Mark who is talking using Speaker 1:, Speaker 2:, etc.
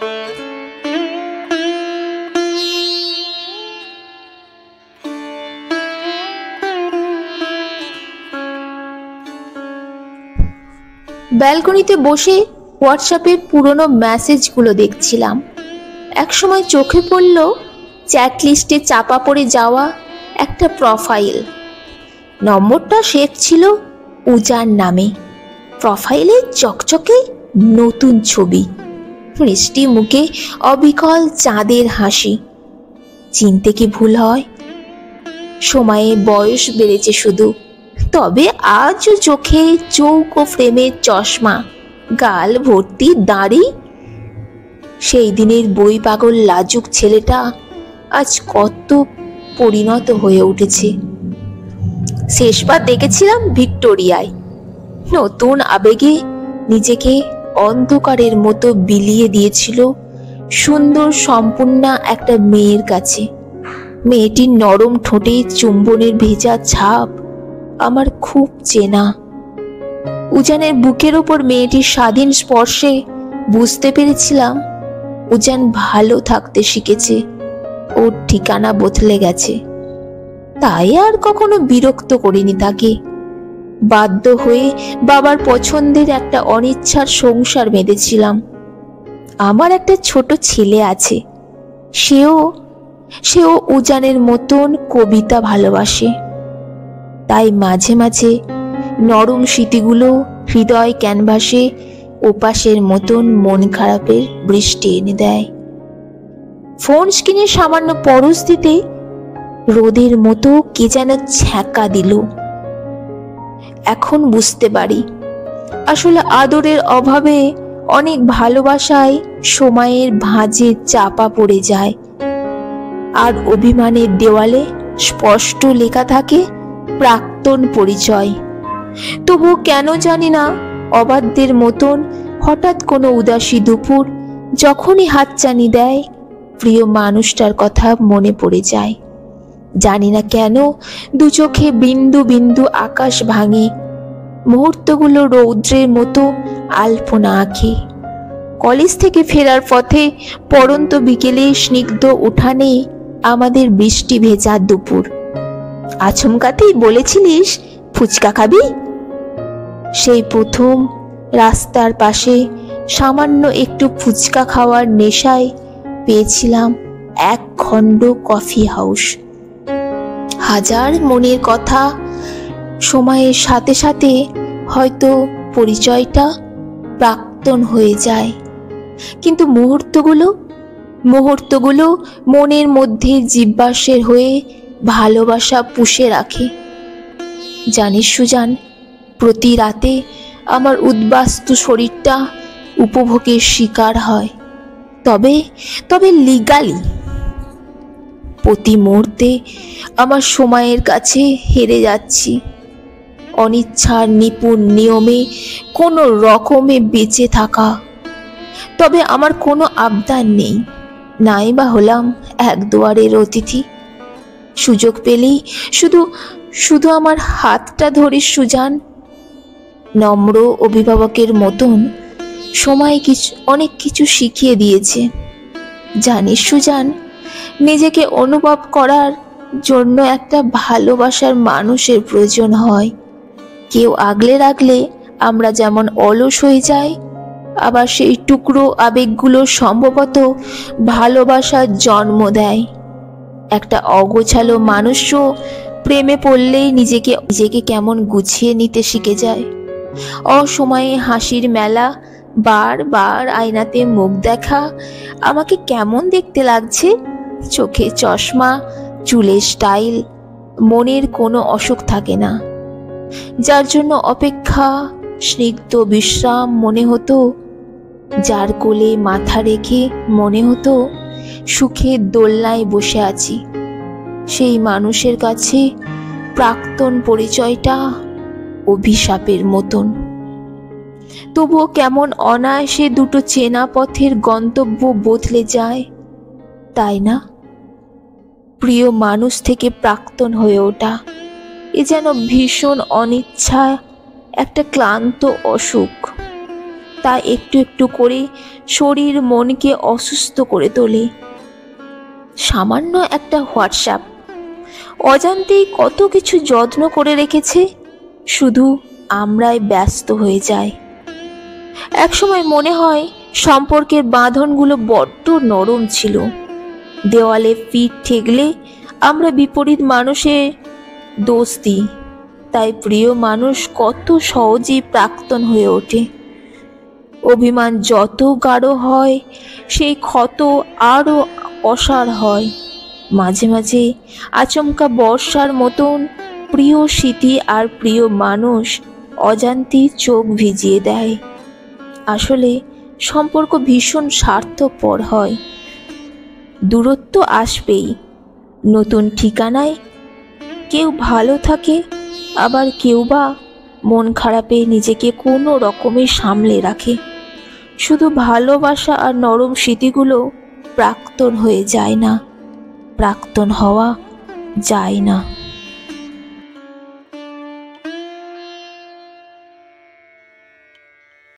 Speaker 1: ব্যালকনিতে বসে হোয়াটসঅ্যাপের পুরনো মেসেজগুলো দেখছিলাম। একসময় চোখে পড়ল চ্যাট লিস্টে চাপা পড়ে যাওয়া একটা প্রোফাইল। নম্বরটা সেভ ছিল উজান নামে। প্রোফাইলে চকচকে নতুন ছবি, মিষ্টি মুখে অবিকল চাঁদের হাসি। চিনতে কি ভুল হয়? সময়ে বয়স বেড়েছে শুধু, তবে আজও চোখে চৌকো ফ্রেমের চশমা, গাল ভর্তি দাড়ি। সেই দিনের বই পাগল লাজুক ছেলেটা আজ কত পরিণত হয়ে উঠেছে। শেষবার দেখেছিলাম ভিক্টোরিয়ায়। নতুন আবেগে নিজেকে অন্ধকারের মতো বিলিয়ে দিয়েছিল সুন্দর সম্পূর্ণা একটা মেয়ের কাছে। মেয়েটির নরম ঠোঁটে চুম্বনের ভেজা ছাপ আমার খুব চেনা। উজানের বুকের ওপর মেয়েটির স্বাধীন স্পর্শে বুঝতে পেরেছিলাম উজান ভালো থাকতে শিখেছে, ওর ঠিকানা বদলে গেছে। তাই আর কখনো বিরক্ত করিনি তাকে। বাধ্য হয়ে বাবার পছন্দের একটা অনিচ্ছার সংসার বেঁধেছিলাম। আমার একটা ছোট ছেলে আছে, সেও উজানের মতন কবিতা ভালোবাসে। তাই মাঝে মাঝে নরম স্মৃতিগুলো হৃদয় ক্যানভাসে ওপাশের মতন মন খারাপের বৃষ্টি এনে দেয়। ফোন স্ক্রিনে সামান্য পরশ দিতে রোদের মতো কে যেন ছ্যাঁকা দিল। এখন বুঝতে পারি আসলে আদরের অভাবে অনেক ভালোবাসায় সময়ের ভাঁজে চাপা পড়ে যায়, আর অভিমানের দেওয়ালে স্পষ্ট লেখা থাকে প্রাক্তন পরিচয়। তবু কেন জানি না অবাধ্যের মতন হঠাৎ কোনো উদাসী দুপুর যখনই হাতছানি দেয় প্রিয় মানুষটার কথা মনে পড়ে যায়। জানি না কেন দু চোখে বিন্দু বিন্দু আকাশ ভাঙে, মুহূর্তগুলো রৌদ্রের মতো আলপনা আঁকে। কলেজ থেকে ফেরার পথে পড়ন্ত বিকেলে স্নিগ্ধ উঠানে আমাদের বৃষ্টি ভেজা দুপুর। আচমকাতেই বলেছিলিস ফুচকা খাবি। সেই প্রথম রাস্তার পাশে সামান্য একটু ফুচকা খাওয়ার নেশায় পেয়েছিলাম এক খণ্ড কফি হাউস। হাজার মনের কথা সময়ের সাথে সাথে হয়তো পরিচয়টা প্রাক্তন হয়ে যায়, কিন্তু মুহূর্তগুলো মনের মধ্যে জীবাশ্মের হয়ে ভালোবাসা পুষে রাখে। জানিস সুজান, প্রতি রাতে আমার উদ্বাস্তু শরীরটা উপভোগের শিকার হয়, তবে লিগালি। প্রতি মুহূর্তে আমার সময়ের কাছে হেরে যাচ্ছি। অনিচ্ছার নিপুণ নিয়মে কোনো রকমে বেঁচে থাকা। তবে আমার কোনো আবদার নেই, নাই বা হলাম এক দুয়ারের অতিথি। সুযোগ পেলেই শুধু আমার হাতটা ধরিস সুজান। নম্র অভিভাবকের মতন সময় অনেক কিছু শিখিয়ে দিয়েছে। জানিস সুজান, নিজেকে অনুভব করার জন্য একটা ভালোবাসার মানুষের প্রয়োজন হয়। কেউ আগলে রাখলে আমরা যেমন অলস হয়ে যাই, আবার সেই টুকরো আবেগগুলো সম্ভবত ভালোবাসার জন্ম দেয়। একটা অগোছালো মানুষও প্রেমে পড়লেই নিজেকে কেমন গুছিয়ে নিতে শিখে যায়। অসময়ে হাসির মেলা, বারবার আয়নাতে মুখ দেখা, আমাকে কেমন দেখতে লাগছে, চোখে চশমা, চুলের স্টাইল, মনের কোনো অসুখ থাকে না। যার জন্য অপেক্ষা, স্নিগ্ধ বিশ্রাম মনে হতো, যার কোলে মাথা রেখে মনে হতো সুখের দোলনায় বসে আছি। সেই মানুষের কাছে প্রাক্তন পরিচয়টা অভিশাপের মতন। তবুও কেমন অনায়াসে দুটো চেনা পথের গন্তব্য বদলে যায়, তাই না? প্রিয় মানুষ থেকে প্রাক্তন হয়ে ওঠা এ যেন ভীষণ অনিচ্ছা, একটা ক্লান্ত অসুখ। তা একটু একটু করে শরীর মনকে অসুস্থ করে তোলে। সামান্য একটা হোয়াটসঅ্যাপ অজান্তেই কত কিছু যত্ন করে রেখেছে, শুধু আমরাই ব্যস্ত হয়ে যাই। একসময় মনে হয় সম্পর্কের বাঁধনগুলো বড্ড নরম ছিল। দেওয়ালে পিঠ ঠেকলে আমরা বিপরীত মানুষের দোষ দিই, তাই প্রিয় মানুষ কত সহজেই প্রাক্তন হয়ে ওঠে। অভিমান যত গাঢ় হয় সেই ক্ষত আরও অসার হয়। মাঝে মাঝে আচমকা বর্ষার মতন প্রিয় স্মৃতি আর প্রিয় মানুষ অজান্তেই চোখ ভিজিয়ে দেয়। আসলে সম্পর্ক ভীষণ স্বার্থপর হয়। দূরত্ব আসবেই, নতুন ঠিকানায় কেউ ভালো থাকে, আবার কেউ বা মন খারাপে নিজেকে কোনো রকমে সামলে রাখে। শুধু ভালোবাসা আর নরম স্মৃতিগুলো প্রাক্তন হয়ে যায় না, প্রাক্তন হওয়া যায় না।